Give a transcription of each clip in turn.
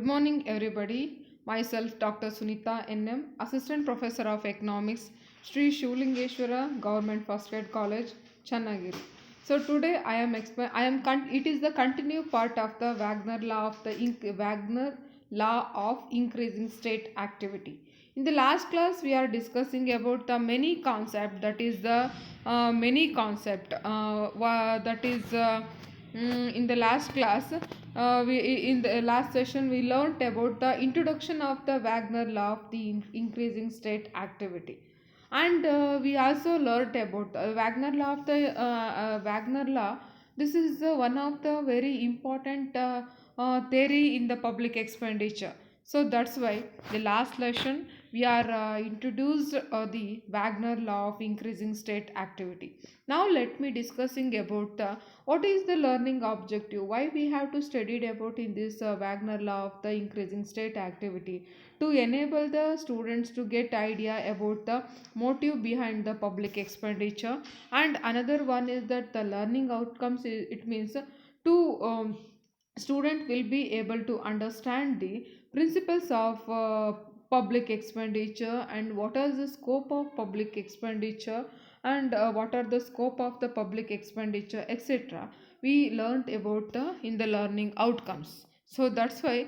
Good morning, everybody. Myself, Dr. Sunita N.M., Assistant Professor of Economics, Sri Shivlingeshwara Government First Grade College, Channagiri. So today it is the continued part of the Wagner Law of Increasing State Activity. In the last class, we are discussing about the many concept. That is the many concept. That is. In the last class, in the last session, we learnt about the introduction of the Wagner law of the increasing state activity, and we also learnt about the Wagner law of the Wagner law. This is one of the very important theory in the public expenditure. So that's why the last lesson we are introduced the Wagner law of increasing state activity. Now let me discussing about the what is the learning objective, why we have to study about in this Wagner law of the increasing state activity, to enable the students to get idea about the motive behind the public expenditure. And another one is that the learning outcomes it means to student will be able to understand the principles of public expenditure, and what is the scope of public expenditure, and what are the scope of the public expenditure, etc. We learned about the in the learning outcomes. So that's why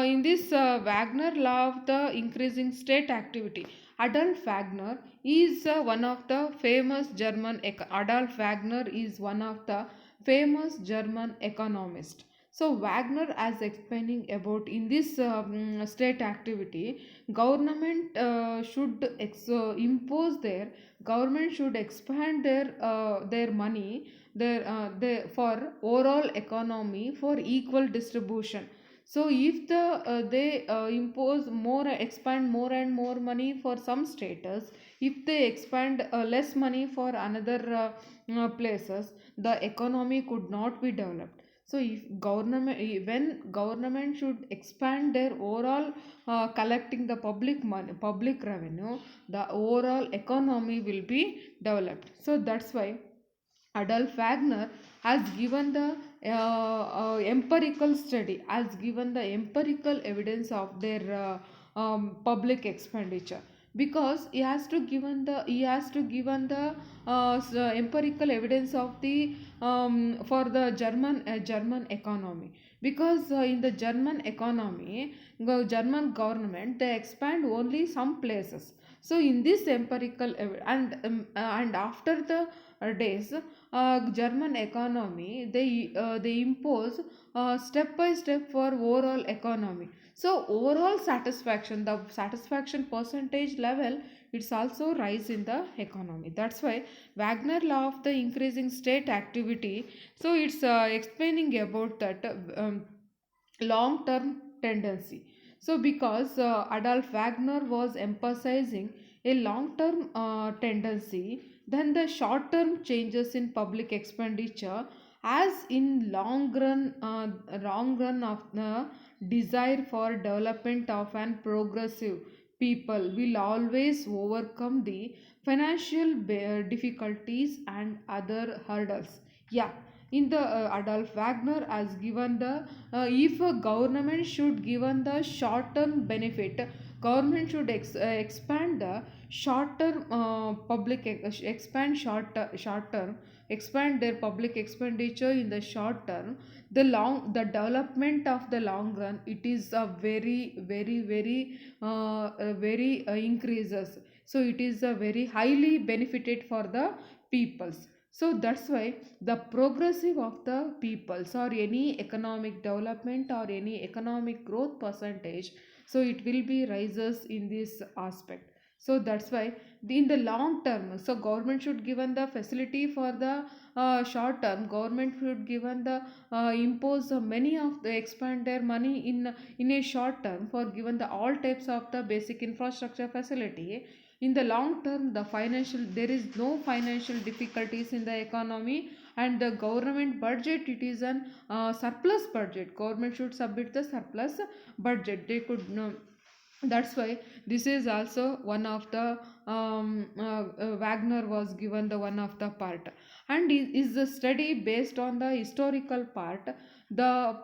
in this Wagner law of the increasing state activity, Adolf Wagner is one of the famous Adolf Wagner is one of the famous German economist. So Wagner, as explaining about in this state activity, government should impose their government should expand their money for overall economy for equal distribution. So if they impose more, expand more and more money for some status, if they expand less money for another places, the economy could not be developed. So if government when government should expand their overall collecting the public money, public revenue, the overall economy will be developed. So that's why Adolf Wagner has given the empirical study, has given the empirical evidence of their public expenditure, because he has to given the empirical evidence of the for the German economy, because in the German economy, German government, they expand only some places. So in this and after the days, German economy, they impose step by step for overall economy. So overall satisfaction, the satisfaction percentage level, it's also rise in the economy. That's why Wagner law of the increasing state activity. So it's explaining about that long term tendency. So because Adolf Wagner was emphasizing a long term tendency, then the short term changes in public expenditure, as in long run of the desire for development of an progressive people will always overcome the financial difficulties and other hurdles. Yeah, in the Adolf Wagner has given the if a government should given the short term benefit, government should expand the short term short term, expand their public expenditure in the short term. The development of the long run, it is a very increases. So it is a very highly benefited for the peoples. So that's why the progressive of the peoples, or any economic development or any economic growth percentage, so it will be rises in this aspect. So that's why in the long term, so government should given the facility for the short term, government should given the impose many of the expand their money in a short term for given the all types of the basic infrastructure facility. In the long term, there is no financial difficulties in the economy, and the government budget, it is an surplus budget. Government should submit the surplus budget. They could That's why this is also one of the Wagner was given the one of the part, and is the study based on the historical part, the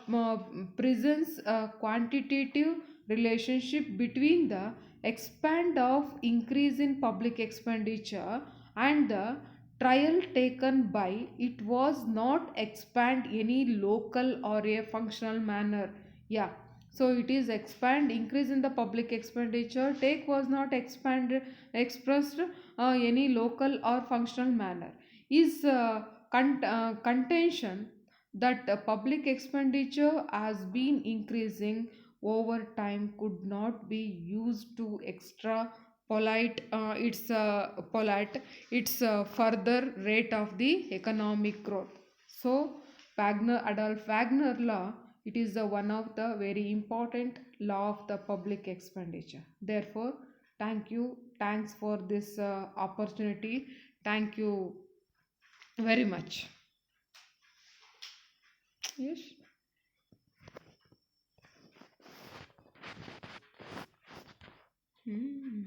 presence quantitative relationship between the expand of increase in public expenditure and the trial taken by it was not expand any local or a functional manner. Yeah, so it is expand increase in the public expenditure take was not expanded expressed any local or functional manner is contention that public expenditure has been increasing over time could not be used to extra polite its further rate of the economic growth. So Wagner Adolf Wagner law, it is the one of the very important law of the public expenditure. Therefore, thanks for this opportunity. Thank you very much. Yes. Hmm.